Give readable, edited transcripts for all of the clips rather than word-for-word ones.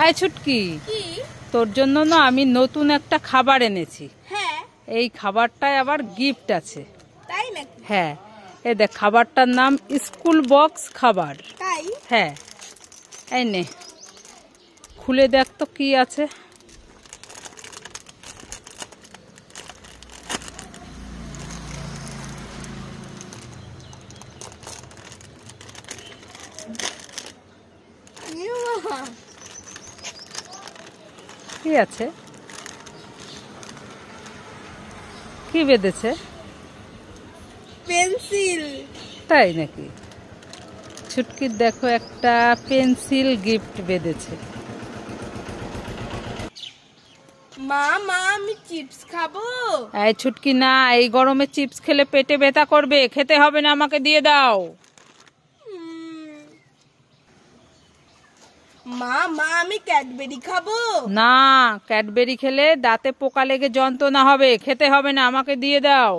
আয় ছুটকি, তোর জন্য না আমি নতুন একটা খাবার এনেছি। হ্যাঁ, এই খাবারটায় আবার গিফট আছে। তাই নাকি? হ্যাঁ, এই দেখ খাবারটার নাম স্কুল বক্স খাবার। তাই? হ্যাঁ, এই নে খুলে দেখ তো কি আছে। কি আছে? কি বেঁধেছে? পেন্সিল। তাই নাকি? ছুটকির দেখো একটা পেন্সিল গিফট বেঁধেছে। মা মা আমি চিপস খাবো। এই ছুটকি না, এই গরমে চিপস খেলে পেটে ব্যথা করবে, খেতে হবে না, আমাকে দিয়ে দাও। মা মা আমি ক্যাডবেরি খাবো। না, ক্যাডবেরি খেলে দাঁতে পোকা লেগে যন্ত্রণা হবে, খেতে হবে না, আমাকে দিয়ে দাও।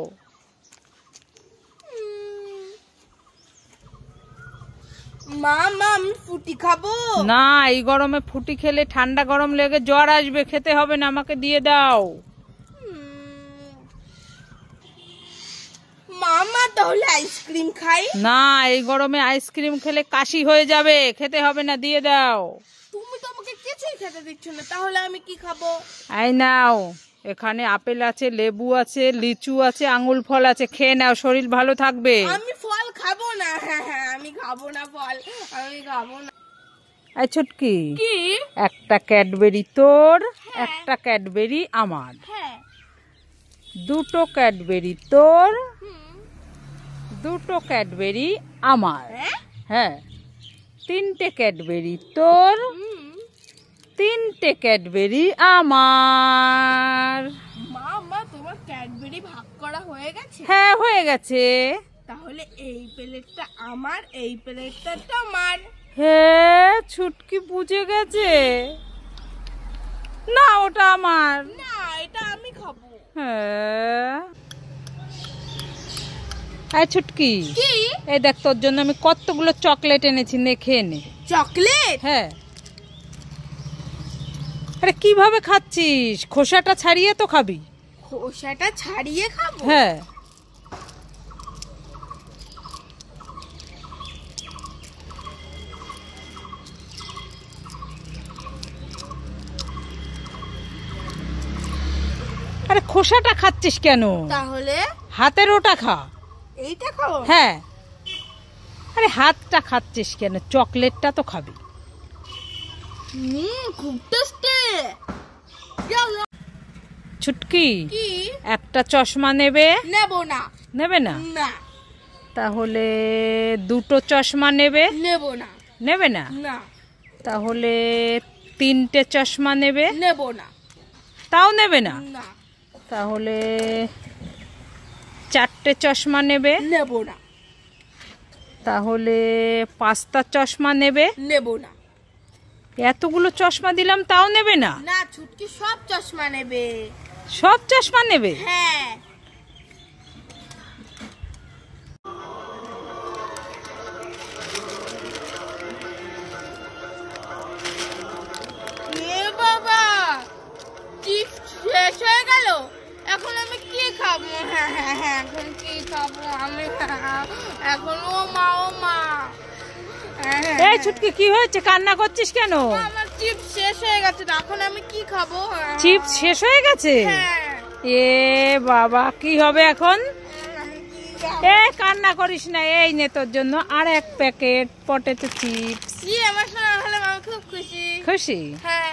মা মা আমি ফুটি খাবো। না, এই গরমে ফুটি খেলে ঠান্ডা গরম লেগে জ্বর আসবে, খেতে হবে না, আমাকে দিয়ে দাও। মা মা তাহলে আইসক্রিম খাই। না, এই গরমে আইসক্রিম খেলে কাশি হয়ে যাবে, খেতে হবে না, দিয়ে দাও। তুমি তো আমাকে কিছুই খেতে দিচ্ছ না, তাহলে আমি কি খাবো? এই নাও, এখানে আপেল আছে, লেবু আছে, লিচু আছে, আঙুল ফল আছে, খেয়ে নাও, শরীর ভালো থাকবে। আমি ফল খাবো না। হ্যাঁ হ্যাঁ, আমি খাবো না ফল, আমি খাবো না। এই ছুটকি, কি? একটা ক্যাডবেরি তোর, একটা ক্যাডবেরি আমার। হ্যাঁ, দুটো ক্যাডবেরি তোর, দুটো ক্যাডবেরি আমার। হ্যাঁ, তিনটে ক্যাডবেরি তোর, তিনটে ক্যাডবেরি আমার। মা মা তোমার ক্যাডবেরি ভাগ করা হয়ে গেছে? হ্যাঁ, হয়ে গেছে। তাহলে এই প্লেটটা আমার, এই প্লেটটা তোমার। হ্যাঁ, ছুটকি বুঝে গেছে। না, ওটা আমার। না, এটা আমি খাবো। হ্যাঁ, এই ছুটকি, কি? এই দেখ তোর জন্য আমি কতগুলো চকলেট এনেছি, নে খেয়ে নে। চকলেট? হ্যাঁ। আরে কিভাবে খাচ্ছিস? খোসাটা ছাড়িয়ে তো খাবি। খোসাটা ছাড়িয়ে খাবো? হ্যাঁ। আরে খোসাটা খাচ্ছিস কেন? তাহলে হাতের ওটা খা। এইটা খাবো? হ্যাঁ। আরে হাতটা খাচ্ছিস কেন? চকলেটটা তো খাবি। খুব টেস্টি। ছুটকি, কি? একটা চশমা নেবে? নেব না। নেবে না? না। তাহলে দুটো চশমা নেবে? নেব না। নেবে না? না। তাহলে তিনটে চশমা নেবে? নেব না। তাও নেবে না? না। তাহলে চারটে চশমা নেবে? নেব না। তাহলে পাঁচটা চশমা নেবে? নেব না। এতগুলো চশমা দিলাম, তাও নেবে না? না, ছুটকি সব চশমা নেবে। সব চশমা নেবে? হ্যাঁ। এ বাবা, চিপস শেষ হয়ে গেল, এখন আমি কি খাবো? হ্যাঁ হ্যাঁ হ্যাঁ, এখন কি খাবো আমি? এখন ও মা, ও মা। এই ছুটকি, কি হয়েছে? কান্না করছিস কেন? আমার চিপস শেষ হয়ে গেছে, এখন আমি কি খাবো? চিপস শেষ হয়ে গেছে? হ্যাঁ। এ বাবা, কি হবে এখন? এ কান্না করিস না, এই নে তোর জন্য আর এক প্যাকেট পটেটো চিপস। আমার শোনা হলে আমি খুব খুশি। খুশি? হ্যাঁ।